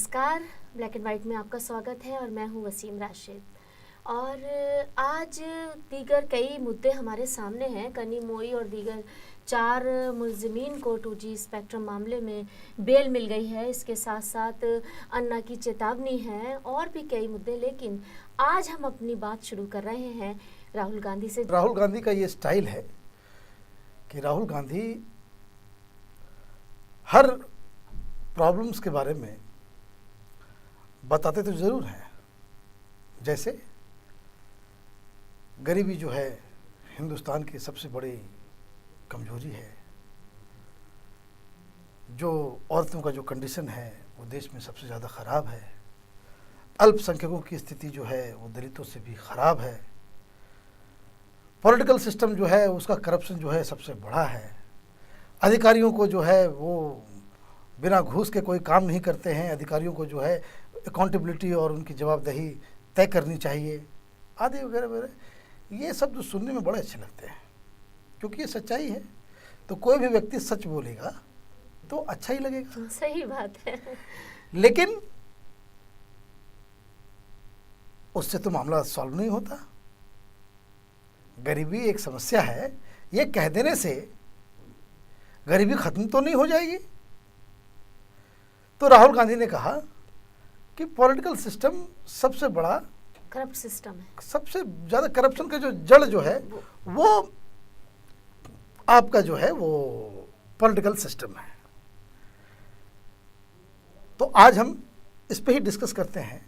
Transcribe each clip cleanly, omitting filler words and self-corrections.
नमस्कार, black and white में आपका स्वागत है और मैं हूं वसीम राशिद। और आज दीगर कई मुद्दे हमारे सामने हैं। कनी मोई और दीगर 4 मुलजिमीन को 2G स्पेक्ट्रम मामले में बेल मिल गई है। इसके साथ साथ अन्ना की चेतावनी है और भी कई मुद्दे, लेकिन आज हम अपनी बात शुरू कर रहे हैं राहुल गांधी से। राहुल गांधी का ये स्टाइल है कि राहुल गांधी हर प्रॉब्लम्स के बारे में बताते तो ज़रूर हैं। जैसे गरीबी जो है हिंदुस्तान की सबसे बड़ी कमजोरी है, जो औरतों का जो कंडीशन है वो देश में सबसे ज़्यादा ख़राब है, अल्पसंख्यकों की स्थिति जो है वो दलितों से भी ख़राब है, पॉलिटिकल सिस्टम जो है उसका करप्शन जो है सबसे बड़ा है, अधिकारियों को जो है वो बिना घूस के कोई काम नहीं करते हैं, अधिकारियों को जो है अकाउंटेबिलिटी और उनकी जवाबदेही तय करनी चाहिए, आदि वगैरह वगैरह। ये सब जो सुनने में बड़े अच्छे लगते हैं क्योंकि ये सच्चाई है। तो कोई भी व्यक्ति सच बोलेगा तो अच्छा ही लगेगा। सही बात है। लेकिन उससे तो मामला सॉल्व नहीं होता। गरीबी एक समस्या है, ये कह देने से गरीबी खत्म तो नहीं हो जाएगी। तो राहुल गांधी ने कहा कि पॉलिटिकल सिस्टम सबसे बड़ा करप्ट सिस्टम है, सबसे ज़्यादा करप्शन का जो जड़ जो है वो आपका जो है वो पॉलिटिकल सिस्टम है। तो आज हम इस पे ही डिस्कस करते हैं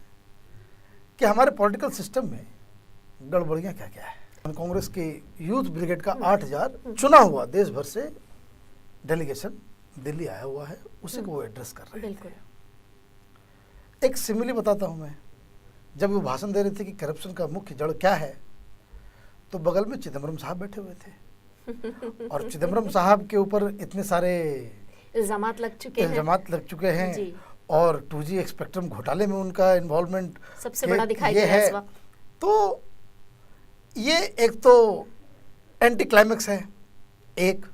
कि हमारे पॉलिटिकल सिस्टम में गड़बड़ियाँ क्या क्या है। कांग्रेस की यूथ ब्रिगेड का 8000 चुना हुआ देश भर से डेलीगेशन दिल्ली आया हुआ है, उसी को वो एड्रेस कर रहे हैं। एक सिमिली बताता हूँ मैं। जब वो भाषण दे रहे थे कि करप्शन का मुख्य जड़ क्या है, तो बगल में चिदम्बरम साहब बैठे हुए थे और चिदम्बरम साहब के ऊपर इतने सारे इल्जामात लग चुके हैं और 2G स्पेक्ट्रम घोटाले में उनका इन्वॉल्वमेंट सबसे बड़ा दिखाई दे रहा है इस वक्त। तो ये एक तो एंटी क्लाइमेक्स है। एक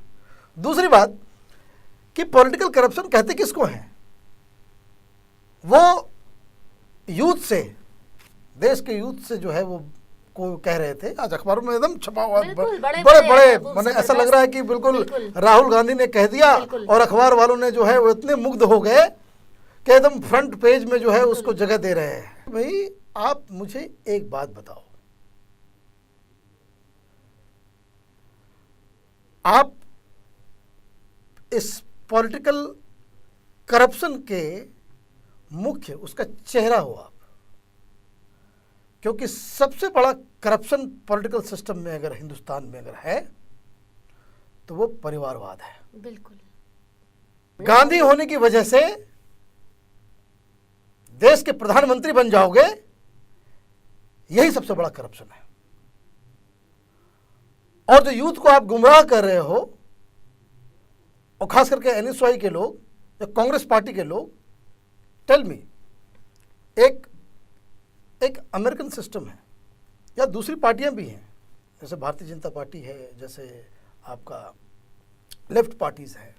दूसरी बात कि पॉलिटिकल करप्शन कहते किसको हैं? वो यूथ से, देश के यूथ से जो है वो को कह रहे थे। आज अखबारों में एकदम छपा हुआ बड़े मैंने ऐसा लग रहा है कि बिल्कुल राहुल गांधी ने कह दिया और अखबार वालों ने जो है वो इतने मुग्ध हो गए कि एकदम फ्रंट पेज में जो है उसको जगह दे रहे हैं। भाई आप मुझे एक बात बताओ, आप इस पॉलिटिकल करप्शन के मुख्य उसका चेहरा हो आप, क्योंकि सबसे बड़ा करप्शन पॉलिटिकल सिस्टम में अगर हिंदुस्तान में अगर है तो वो परिवारवाद है। बिल्कुल। गांधी होने की वजह से देश के प्रधानमंत्री बन जाओगे, यही सबसे बड़ा करप्शन है। और जो यूथ को आप गुमराह कर रहे हो, और खास करके NSY के लोग या कांग्रेस पार्टी के लोग, टेल मी, एक अमेरिकन सिस्टम है या दूसरी पार्टियां भी हैं, जैसे भारतीय जनता पार्टी है, जैसे आपका लेफ्ट पार्टीज है,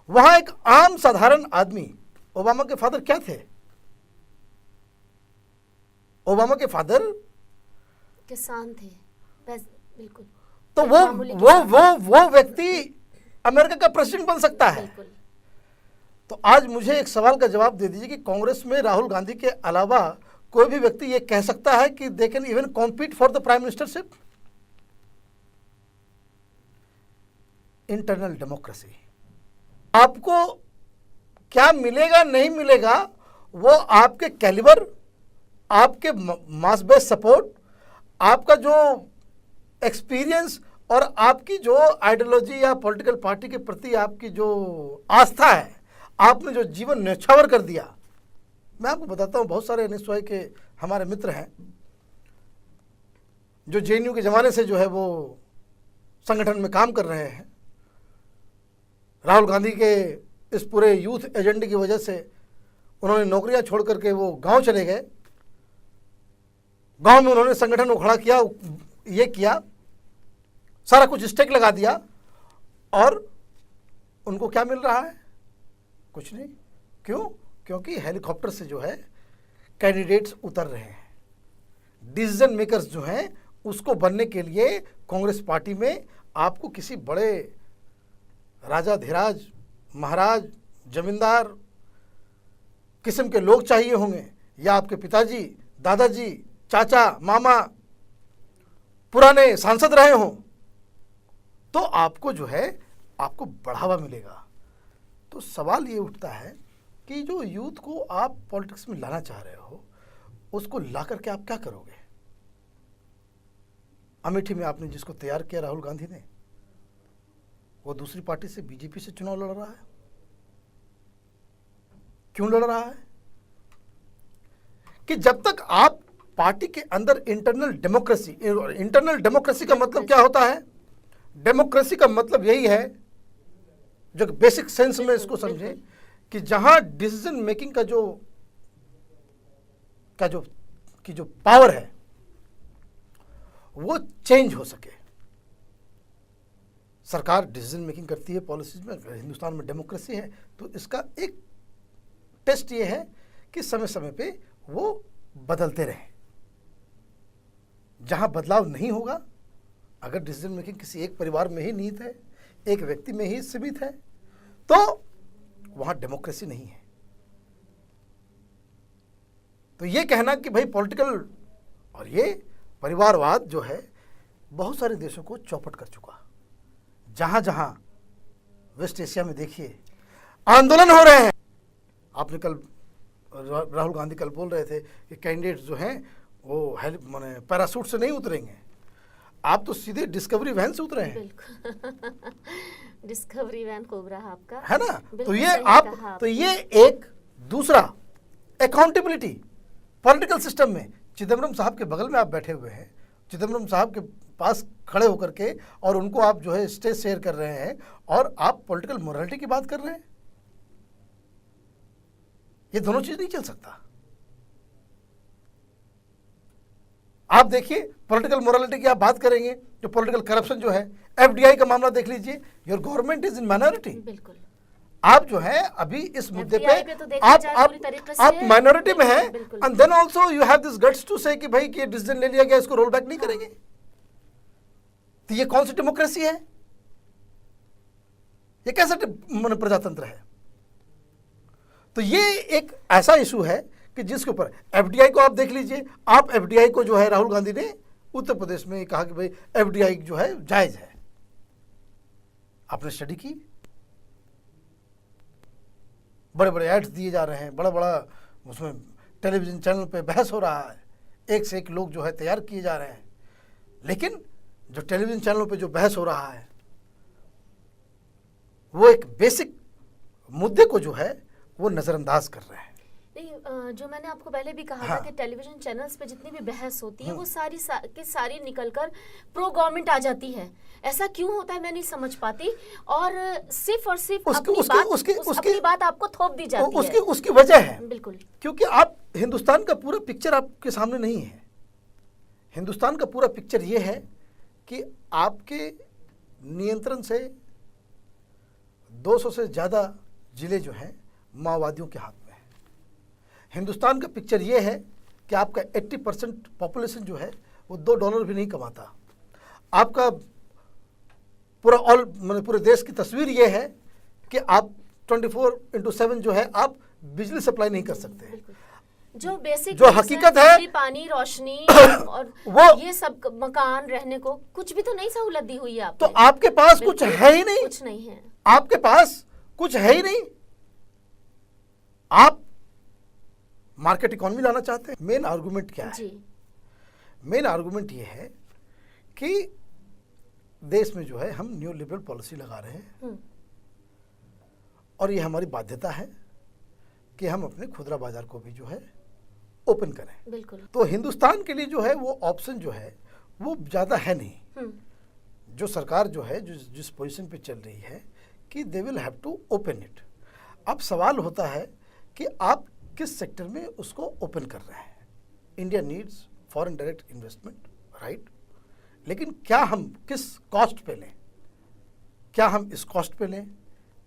वहां एक आम साधारण आदमी, ओबामा के फादर क्या थे? ओबामा के फादर किसान थे, बिल्कुल। तो वो व्यक्ति अमेरिका का प्रेसिडेंट बन सकता है। तो आज मुझे एक सवाल का जवाब दे दीजिए कि कांग्रेस में राहुल गांधी के अलावा कोई भी व्यक्ति ये कह सकता है कि they can even compete for the prime ministership? Internal democracy. आपको क्या मिलेगा नहीं मिलेगा वो आपके कैलिबर, आपके मास बेस सपोर्ट, आपका जो एक्सपीरियंस और आपकी जो आइडियोलॉजी या पॉलिटिकल पार्टी के प्रति आपकी जो आस्था है, आपने जो जीवन न्यौछावर कर दिया। मैं आपको बताता हूँ, बहुत सारे NSY के हमारे मित्र हैं जो JNU के ज़माने से जो है वो संगठन में काम कर रहे हैं। राहुल गांधी के इस पूरे यूथ एजेंडे की वजह से उन्होंने नौकरियां छोड़ करके वो गांव चले गए। गांव में उन्होंने संगठन को खड़ा किया, ये किया, सारा कुछ स्टेक लगा दिया, और उनको क्या मिल रहा है? कुछ नहीं। क्यों? क्योंकि हेलीकॉप्टर से जो है कैंडिडेट्स उतर रहे हैं। डिसीजन मेकर्स जो हैं उसको बनने के लिए कांग्रेस पार्टी में आपको किसी बड़े राजाधिराज, महाराज, जमींदार किस्म के लोग चाहिए होंगे, या आपके पिताजी, दादाजी, चाचा, मामा पुराने सांसद रहे हों, तो आपको जो है आपको बढ़ावा मिलेगा। तो सवाल ये उठता है कि जो यूथ को आप पॉलिटिक्स में लाना चाह रहे हो, उसको ला करके आप क्या करोगे? अमेठी में आपने जिसको तैयार किया राहुल गांधी ने, वो दूसरी पार्टी से, बीजेपी से चुनाव लड़ रहा है। क्यों लड़ रहा है? कि जब तक आप पार्टी के अंदर इंटरनल डेमोक्रेसी का मतलब क्या होता है? डेमोक्रेसी का मतलब यही है, जो बेसिक सेंस में इसको समझें, कि जहां डिसीजन मेकिंग का जो पावर है वो चेंज हो सके। सरकार डिसीजन मेकिंग करती है पॉलिसीज में, हिंदुस्तान में डेमोक्रेसी है, तो इसका एक टेस्ट ये है कि समय समय पे वो बदलते रहें। जहां बदलाव नहीं होगा, अगर डिसीजन मेकिंग किसी एक परिवार में ही निहित है, एक व्यक्ति में ही सीमित है, तो वहां डेमोक्रेसी नहीं है। तो ये कहना कि भाई पॉलिटिकल और ये परिवारवाद जो है बहुत सारे देशों को चौपट कर चुका। जहां जहां वेस्ट एशिया में देखिए आंदोलन हो रहे हैं। आपने कल, राहुल गांधी कल बोल रहे थे कि कैंडिडेट्स जो हैं वो माने पैराशूट से नहीं उतरेंगे, आप तो सीधे डिस्कवरी वैन से उतरे हैं। डिस्कवरी वैन कोबरा आपका है ना? तो ये एक दूसरा अकाउंटेबिलिटी पॉलिटिकल सिस्टम में। चिदम्बरम साहब के बगल में आप बैठे हुए हैं, चिदम्बरम साहब के पास खड़े होकर के और उनको आप जो है स्टेज शेयर कर रहे हैं, और आप पॉलिटिकल मोरालिटी की बात कर रहे हैं। ये दोनों चीज नहीं चल सकता। आप देखिए पॉलिटिकल मोरालिटी की आप बात करेंगे, जो पॉलिटिकल करप्शन जो है, एफडीआई का मामला देख लीजिए, your government is in minority. बिल्कुल। आप जो है अभी इस मुद्दे पे तो आप माइनॉरिटी में हैं, and then also you have this guts to say कि भाई कि डिसीजन ले लिया गया, इसको रोल बैक नहीं करेंगे। तो ये कौन सी डेमोक्रेसी है? ये कैसा प्रजातंत्र है? तो ये एक ऐसा इशू है कि जिसके ऊपर एफडीआई को आप देख लीजिए। आप एफडीआई को जो है राहुल गांधी ने उत्तर प्रदेश में कहा कि भाई एफडीआई जो है जायज है। आपने स्टडी की, बड़े बड़े एड्स दिए जा रहे हैं, बड़ा बड़ा उसमें टेलीविजन चैनल पे बहस हो रहा है, एक से एक लोग जो है तैयार किए जा रहे हैं, लेकिन जो टेलीविजन चैनलों पे जो बहस हो रहा है वो एक बेसिक मुद्दे को जो है वो नजरअंदाज कर रहे हैं। नहीं, जो मैंने आपको पहले भी कहा था कि टेलीविजन चैनल्स पे जितनी भी बहस होती है वो सारी निकलकर प्रो गवर्नमेंट आ जाती है। ऐसा क्यों होता है मैं नहीं समझ पाती, और सिर्फ अपनी बात आपको थोप दी जाती है। उसकी वजह है बिल्कुल, क्योंकि आप हिंदुस्तान का पूरा पिक्चर आपके सामने नहीं है। हिंदुस्तान का पूरा पिक्चर ये है कि आपके नियंत्रण से 200 से ज़्यादा जिले जो हैं माओवादियों के हाथ में है। हिंदुस्तान का पिक्चर ये है कि आपका 80% पॉपुलेशन जो है वो $2 भी नहीं कमाता। आपका पूरे देश की तस्वीर ये है कि आप 24/7 जो है आप बिजली सप्लाई नहीं कर सकते। जो बेसिक जो हकीकत है, पानी, रोशनी और वो ये सब मकान रहने को कुछ भी तो नहीं सहूलत दी हुई है तो आपने। आपके पास कुछ है ही नहीं, कुछ नहीं है, आपके पास कुछ है ही नहीं। आप मार्केट इकोनॉमी लाना चाहते हैं। मेन आर्गुमेंट क्या है? मेन आर्गुमेंट ये है कि देश में जो है हम न्यू लिबरल पॉलिसी लगा रहे हैं, और ये हमारी बाध्यता है कि हम अपने खुदरा बाजार को भी जो है ओपन करें। बिल्कुल। तो हिंदुस्तान के लिए जो है वो ऑप्शन जो है वो ज़्यादा है नहीं। जो सरकार जो है जिस पोजीशन पे चल रही है कि they will have to open it. अब सवाल होता है कि आप किस सेक्टर में उसको ओपन कर रहे हैं। India needs foreign direct investment, right, लेकिन क्या हम किस कॉस्ट पे लें? क्या हम इस कॉस्ट पे लें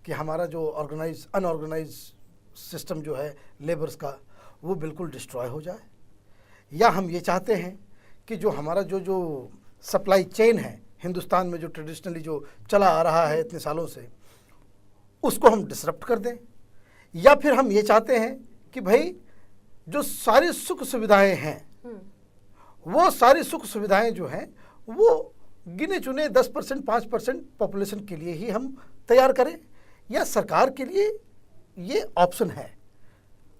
कि हमारा जो अनऑर्गेनाइज सिस्टम जो है लेबर्स का वो बिल्कुल डिस्ट्रॉय हो जाए, या हम ये चाहते हैं कि जो हमारा जो सप्लाई चेन है हिंदुस्तान में, जो ट्रेडिशनली जो चला आ रहा है इतने सालों से, उसको हम डिसरप्ट कर दें, या फिर हम ये चाहते हैं कि भाई जो सारी सुख सुविधाएं हैं वो सारी सुख सुविधाएं जो हैं वो गिने चुने 10% 5% पॉपुलेशन के लिए ही हम तैयार करें, या सरकार के लिए ये ऑप्शन है।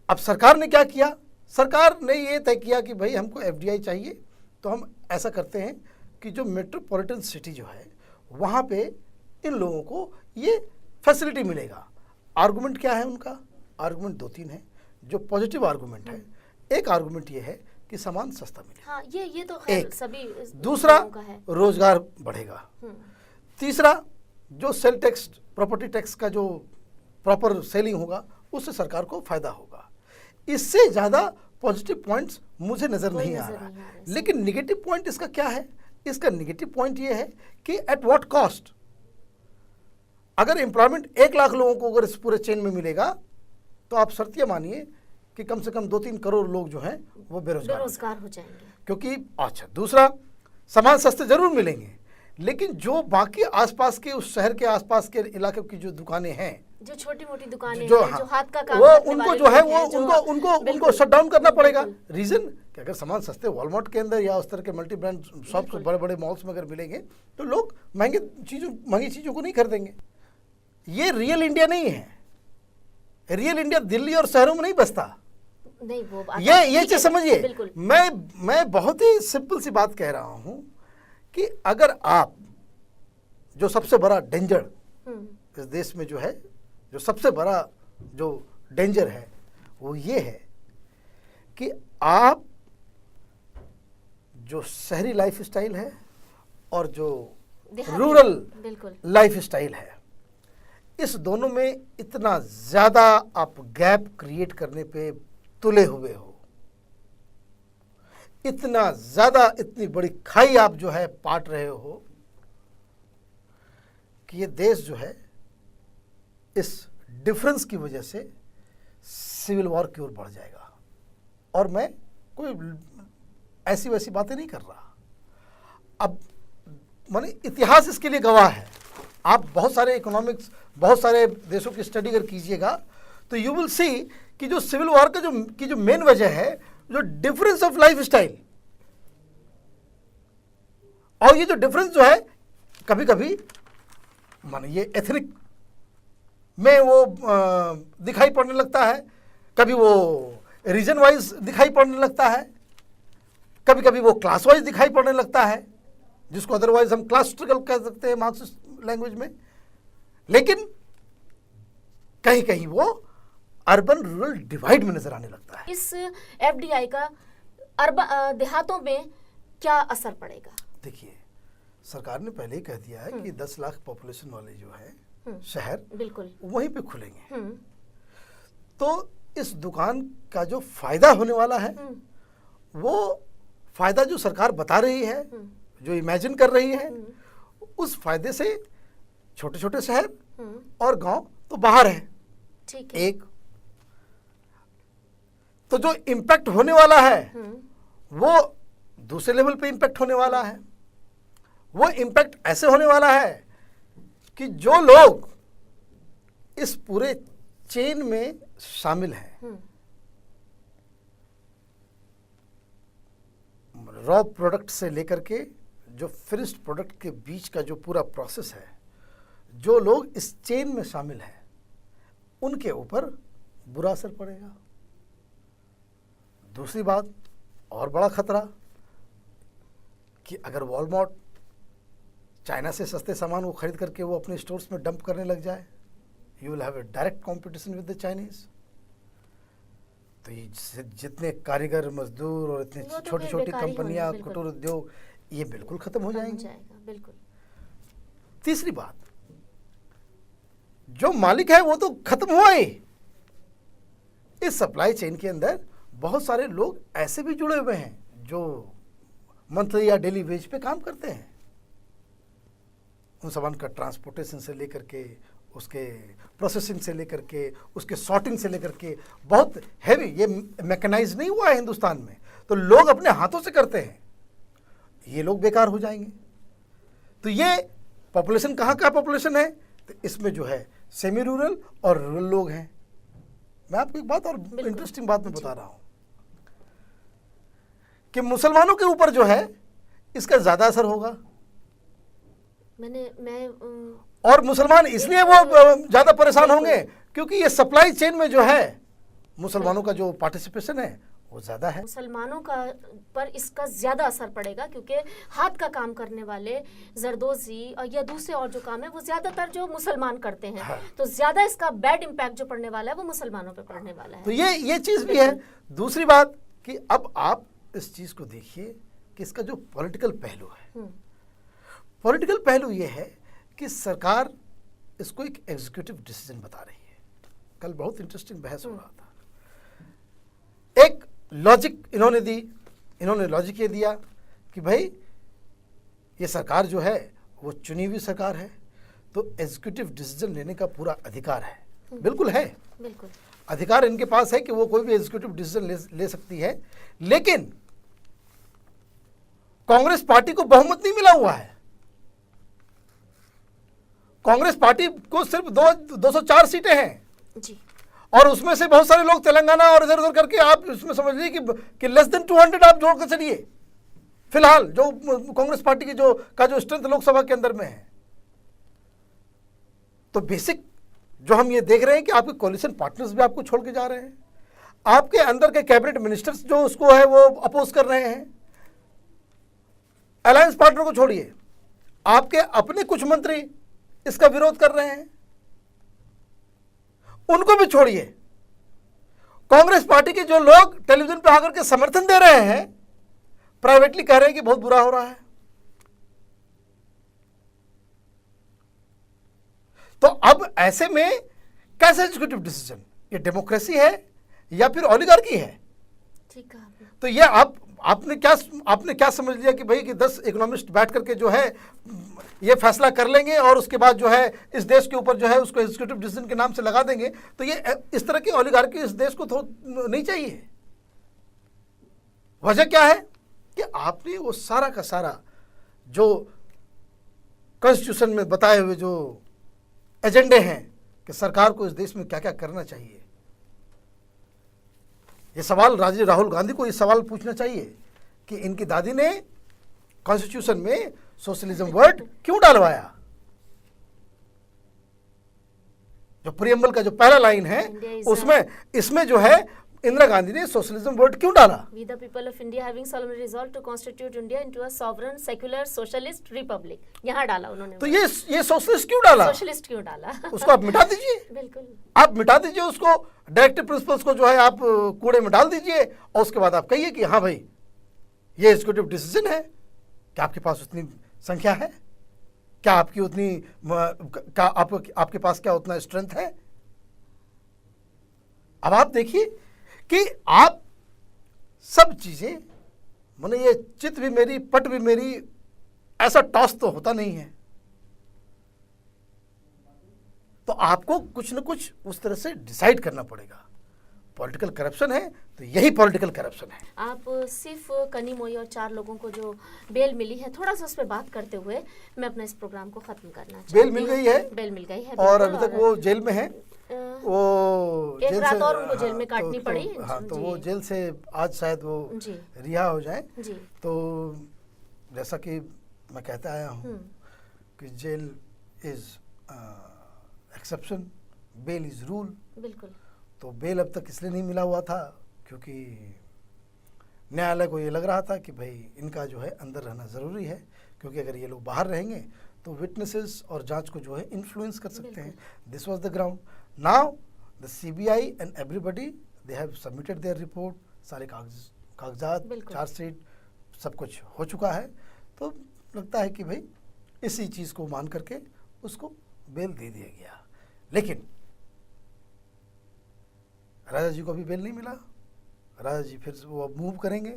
अब सरकार ने क्या किया, सरकार ने ये तय किया कि भाई हमको एफडीआई चाहिए, तो हम ऐसा करते हैं कि जो मेट्रोपॉलिटन सिटी जो है वहाँ पे इन लोगों को ये फैसिलिटी मिलेगा। आर्गुमेंट क्या है उनका? आर्गुमेंट 2-3 है जो पॉजिटिव आर्गुमेंट है। एक आर्गुमेंट ये है कि सामान सस्ता मिले, हाँ, ये तो खैर एक। सभी दूसरा, लोगों का है। रोजगार बढ़ेगा। तीसरा, जो सेल टैक्स, प्रॉपर्टी टैक्स का जो प्रॉपर सेलिंग होगा उससे सरकार को फायदा होगा। इससे ज़्यादा पॉजिटिव पॉइंट्स मुझे नज़र नहीं आ रहा। लेकिन निगेटिव पॉइंट इसका क्या है? इसका निगेटिव पॉइंट ये है कि एट व्हाट कॉस्ट। अगर एम्प्लॉयमेंट 1 लाख लोगों को अगर इस पूरे चेन में मिलेगा तो आप शर्तिया मानिए कि कम से कम 2-3 करोड़ लोग जो हैं वो बेरोजगार हो जाएंगे। क्योंकि अच्छा, दूसरा, सामान सस्ते जरूर मिलेंगे, लेकिन जो बाकी आसपास के, उस शहर के आसपास के इलाके की जो दुकानें हैं, जो छोटी मोटी दुकानें जो, हैं, हाँ, जो हाथ का काम वो करने उनको वाले जो है लोग वो हैं, जो उनको शट डाउन करना पड़ेगा। रीजन कि अगर सामान सस्ते वॉलमार्ट के अंदर या उस तरह के मल्टी ब्रांड शॉप्स, बड़े बड़े मॉल्स में अगर मिलेंगे तो लोग महंगी चीज़ों को नहीं खरीदेंगे। ये रियल इंडिया नहीं है। रियल इंडिया दिल्ली और शहरों में नहीं बसता। नहीं, वो ये चीज समझिए। मैं बहुत ही सिंपल सी बात कह रहा हूं कि अगर आप, जो सबसे बड़ा डेंजर इस देश में जो है, जो सबसे बड़ा जो डेंजर है वो ये है कि आप जो शहरी लाइफ स्टाइल है और जो रूरल लाइफ स्टाइल है, इस दोनों में इतना ज़्यादा आप गैप क्रिएट करने पे तुले हुए हो, इतना ज़्यादा, इतनी बड़ी खाई आप जो है पाट रहे हो कि ये देश जो है इस डिफरेंस की वजह से सिविल वॉर की ओर बढ़ जाएगा। और मैं कोई ऐसी वैसी बातें नहीं कर रहा। अब माने इतिहास इसके लिए गवाह है। आप बहुत सारे इकोनॉमिक्स, बहुत सारे देशों की स्टडी अगर कीजिएगा तो यू विल सी कि जो सिविल वॉर का जो मेन वजह है, जो डिफरेंस ऑफ लाइफ स्टाइल, और ये जो डिफरेंस जो है कभी कभी माने ये एथनिक में वो दिखाई पड़ने लगता है, कभी वो रीजन वाइज दिखाई पड़ने लगता है, कभी कभी वो क्लास वाइज दिखाई पड़ने लगता है, जिसको अदरवाइज हम क्लास स्ट्रगल कह सकते हैं मार्क्सिस्ट लैंग्वेज में। लेकिन कहीं कहीं वो अर्बन रूरल डिवाइड में नजर आने लगता है। इस एफडीआई का देहातों में क्या असर पड़ेगा? देखिए, सरकार ने पहले ही कह दिया है कि 10 लाख पॉपुलेशन वाले जो है शहर बिल्कुल वहीं पे खुलेंगे। तो इस दुकान का जो फायदा होने वाला है वो फायदा जो सरकार बता रही है, जो इमेजिन कर रही है, उस फायदे से छोटे छोटे शहर और गांव तो बाहर है। ठीक है। एक तो जो इम्पैक्ट होने वाला है वो दूसरे लेवल पे इम्पैक्ट होने वाला है। वो इम्पैक्ट ऐसे होने वाला है कि जो लोग इस पूरे चेन में शामिल हैं, रॉ प्रोडक्ट से लेकर के जो फिनिश्ड प्रोडक्ट के बीच का जो पूरा प्रोसेस है, जो लोग इस चेन में शामिल हैं उनके ऊपर बुरा असर पड़ेगा। दूसरी बात, और बड़ा खतरा कि अगर वॉलमार्ट चाइना से सस्ते सामान वो खरीद करके वो अपने स्टोर्स में डंप करने लग जाए, you will have a direct competition with the Chinese. तो ये जितने कारीगर, मजदूर और इतनी छोटी छोटी कंपनियां, कुटीर उद्योग, ये बिल्कुल खत्म हो जाएंगे। बिल्कुल। तीसरी बात, जो मालिक है वो तो खत्म हुआ ही। इस सप्लाई चेन के अंदर बहुत सारे लोग ऐसे भी जुड़े हुए हैं जो मंथली या डेली वेज पे काम करते हैं। उन सामान का ट्रांसपोर्टेशन से लेकर के उसके प्रोसेसिंग से लेकर के, उसके सॉर्टिंग से लेकर के बहुत हैवी, ये मैकेनाइज नहीं हुआ है हिंदुस्तान में, तो लोग अपने हाथों से करते हैं, ये लोग बेकार हो जाएंगे। तो ये पॉपुलेशन कहाँ का पॉपुलेशन है, तो इसमें जो है सेमी रूरल और रूरल लोग हैं। मैं आपको एक बात और इंटरेस्टिंग बात मैं बता रहा हूँ कि मुसलमानों के ऊपर जो है इसका ज़्यादा असर होगा। और मुसलमान इसलिए वो ज़्यादा परेशान होंगे क्योंकि ये सप्लाई चेन में जो है मुसलमानों का जो पार्टिसिपेशन है वो ज़्यादा है। मुसलमानों का पर इसका ज़्यादा असर पड़ेगा क्योंकि हाथ का काम करने वाले जरदोजी और या दूसरे और जो काम है वो ज़्यादातर जो मुसलमान करते हैं। हाँ। तो ज़्यादा इसका बैड इम्पैक्ट जो पड़ने वाला है वो मुसलमानों पे पड़ने वाला है। तो ये चीज़ भी है। दूसरी बात कि अब आप इस चीज़ को देखिए कि इसका जो पॉलिटिकल पहलू है, पॉलिटिकल पहलू ये है कि सरकार इसको एक एग्जीक्यूटिव डिसीजन बता रही है। कल बहुत इंटरेस्टिंग बहस हो रहा था। एक लॉजिक इन्होंने लॉजिक ये दिया कि भाई ये सरकार जो है वो चुनी हुई सरकार है, तो एग्जीक्यूटिव डिसीजन लेने का पूरा अधिकार है। बिल्कुल है, बिल्कुल अधिकार इनके पास है कि वो कोई भी एग्जीक्यूटिव डिसीजन ले सकती है, लेकिन कांग्रेस पार्टी को बहुमत नहीं मिला हुआ है। कांग्रेस पार्टी को सिर्फ 204 सीटें हैं जी, और उसमें से बहुत सारे लोग तेलंगाना और इधर उधर करके आप इसमें समझ लीजिए कि लेस देन 200 आप जोड़ कर चलिए फिलहाल जो कांग्रेस पार्टी की जो स्ट्रेंथ लोकसभा के अंदर में है। तो बेसिक जो हम ये देख रहे हैं कि आपके कोalition पार्टनर्स भी आपको छोड़ के जा रहे हैं, आपके अंदर के कैबिनेट मिनिस्टर्स जो उसको है वो अपोज कर रहे हैं। अलायंस पार्टनर को छोड़िए, आपके अपने कुछ मंत्री इसका विरोध कर रहे हैं, उनको भी छोड़िए। कांग्रेस पार्टी के जो लोग टेलीविजन पर आकर के समर्थन दे रहे हैं, प्राइवेटली कह रहे हैं कि बहुत बुरा हो रहा है। तो अब ऐसे में कैसे एग्जीक्यूटिव डिसीजन, ये डेमोक्रेसी है या फिर ओलिगार्की है? ठीक है। तो ये आपने क्या समझ लिया कि भाई कि 10 इकोनॉमिस्ट बैठ करके जो है ये फैसला कर लेंगे और उसके बाद जो है इस देश के ऊपर जो है उसको एग्जीक्यूटिव डिसीजन के नाम से लगा देंगे। तो ये इस तरह की ओलिगार्की इस देश को नहीं चाहिए। वजह क्या है कि आपने वो सारा का सारा जो कॉन्स्टिट्यूशन में बताए हुए जो एजेंडे हैं कि सरकार को इस देश में क्या क्या करना चाहिए, ये सवाल राहुल गांधी को ये सवाल पूछना चाहिए कि इनकी दादी ने कॉन्स्टिट्यूशन में सोशलिज्म वर्ड क्यों डालवाया। जो प्रीएम्बल का जो पहला लाइन है इसमें जो है इंदिरा गांधी ने सोशलिज्म वर्ड क्यों डाला? We the people of India having solemnly resolved to constitute India into a sovereign, secular, socialist republic, यहाँ डाला उन्होंने। तो ये सोशलिस्ट क्यों डाला? सोशलिस्ट क्यों डाला? उसको आप मिटा दीजिए। बिल्कुल, आप मिटा दीजिए उसको, डायरेक्टिव प्रिंसिपल्स को जो है आप कूड़े में डाल दीजिए और उसके बाद आप कहिए कि हाँ भाई ये एग्जीक्यूटिव डिसीजन है। क्या आपके पास उतनी संख्या है? क्या आपकी उतनी आपके पास क्या उतना स्ट्रेंथ है? अब आप देखिए कि आप सब चीजें माने ये चित भी मेरी पट भी मेरी ऐसा टॉस तो होता नहीं है। तो आपको कुछ न कुछ उस तरह से डिसाइड करना पड़ेगा। पॉलिटिकल करप्शन है तो यही पॉलिटिकल करप्शन है। आप सिर्फ कनी मोई और 4 लोगों को जो बेल मिली है, थोड़ा सा उस पर बात करते हुए मैं अपना इस प्रोग्राम को खत्म करना चाहती हूँ। बेल मिल गई है और अभी तक वो जेल में है। वो एक रात और उनको जेल में काटनी पड़ी। हाँ, तो वो जेल से आज शायद वो रिहा हो जाए। तो जैसा कि मैं कहता आया हूँ कि jail is exception, bail is rule. बिल्कुल। तो बेल अब तक इसलिए नहीं मिला हुआ था क्योंकि न्यायालय को ये लग रहा था कि भाई इनका जो है अंदर रहना ज़रूरी है, क्योंकि अगर ये लोग बाहर रहेंगे तो विटनेसेस और जांच को जो है इन्फ्लुएंस कर सकते हैं। This was the ground. Now the CBI and everybody they have submitted there report, सारे कागजात, चार्जशीट सब कुछ हो चुका है। तो लगता है कि भाई इसी चीज़ को मान करके उसको बेल दे दिया गया। लेकिन राजा जी को अभी बेल नहीं मिला। राजा जी फिर वो अब मूव करेंगे।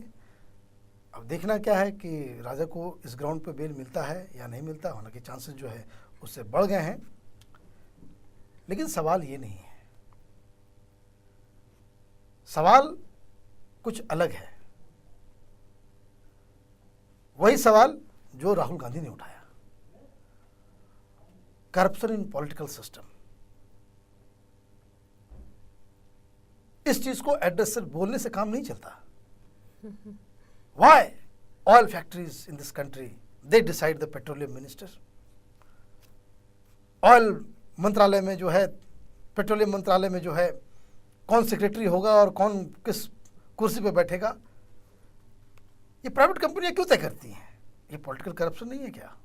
अब देखना क्या है कि राजा को इस ग्राउंड पे बेल मिलता है या नहीं मिलता। होने के चांसेस जो है उससे बढ़ गए हैं। लेकिन सवाल ये नहीं है, सवाल कुछ अलग है। वही सवाल जो राहुल गांधी ने उठाया, करप्शन इन पॉलिटिकल सिस्टम। इस चीज को एड्रेस से बोलने से काम नहीं चलता। Why oil factories in this country, they decide the petroleum minister? Oil मंत्रालय में जो है, पेट्रोलियम मंत्रालय में जो है, कौन सेक्रेटरी होगा और कौन किस कुर्सी पे बैठेगा, ये प्राइवेट कंपनियां क्यों तय करती हैं? ये पॉलिटिकल करप्शन नहीं है क्या?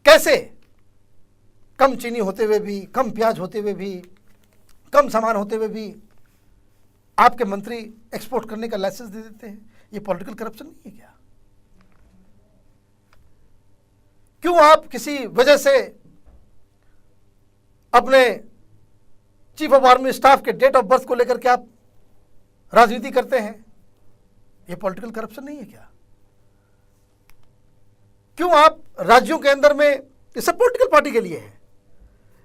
कैसे कम चीनी होते हुए भी, कम प्याज होते हुए भी, कम सामान होते हुए भी आपके मंत्री एक्सपोर्ट करने का लाइसेंस दे देते हैं? ये पॉलिटिकल करप्शन नहीं है क्या? क्यों आप किसी वजह से अपने चीफ ऑफ आर्मी स्टाफ के डेट ऑफ बर्थ को लेकर के आप राजनीति करते हैं? ये पॉलिटिकल करप्शन नहीं है क्या? क्यों आप राज्यों के अंदर में, ये सब पॉलिटिकल पार्टी के लिए है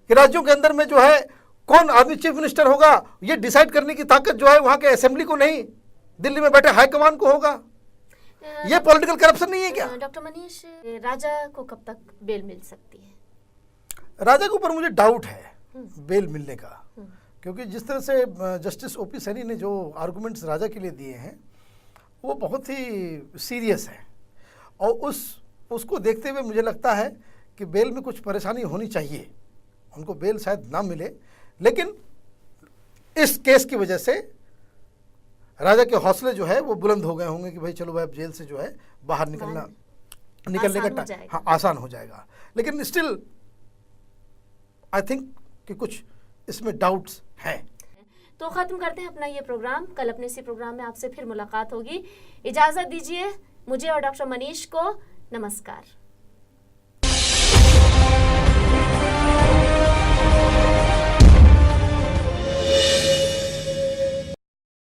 कि राज्यों के अंदर में जो है कौन आदमी चीफ मिनिस्टर होगा, ये डिसाइड करने की ताकत जो है वहां के असेंबली को नहीं, दिल्ली में बैठे हाई कमान को होगा। ये पॉलिटिकल करप्शन नहीं है क्या? डॉक्टर मनीष, राजा को कब तक बेल मिल सकती है? राजा के ऊपर मुझे डाउट है बेल मिलने का, क्योंकि जिस तरह से जस्टिस ओपी सैनी ने जो आर्गुमेंट्स राजा के लिए दिए हैं वो बहुत ही सीरियस है, और उसको देखते हुए मुझे लगता है कि बेल में कुछ परेशानी होनी चाहिए, उनको बेल शायद ना मिले। लेकिन इस केस की वजह से राजा के हौसले जो है वो बुलंद हो गए होंगे कि भाई चलो भाई अब जेल से जो है बाहर निकलने का हाँ आसान हो जाएगा। लेकिन स्टिल आई थिंक कि कुछ इसमें डाउट्स हैं। तो खत्म करते हैं अपना ये प्रोग्राम। कल अपने इसी प्रोग्राम में आपसे फिर मुलाकात होगी। इजाजत दीजिए मुझे और डॉक्टर मनीष को। नमस्कार।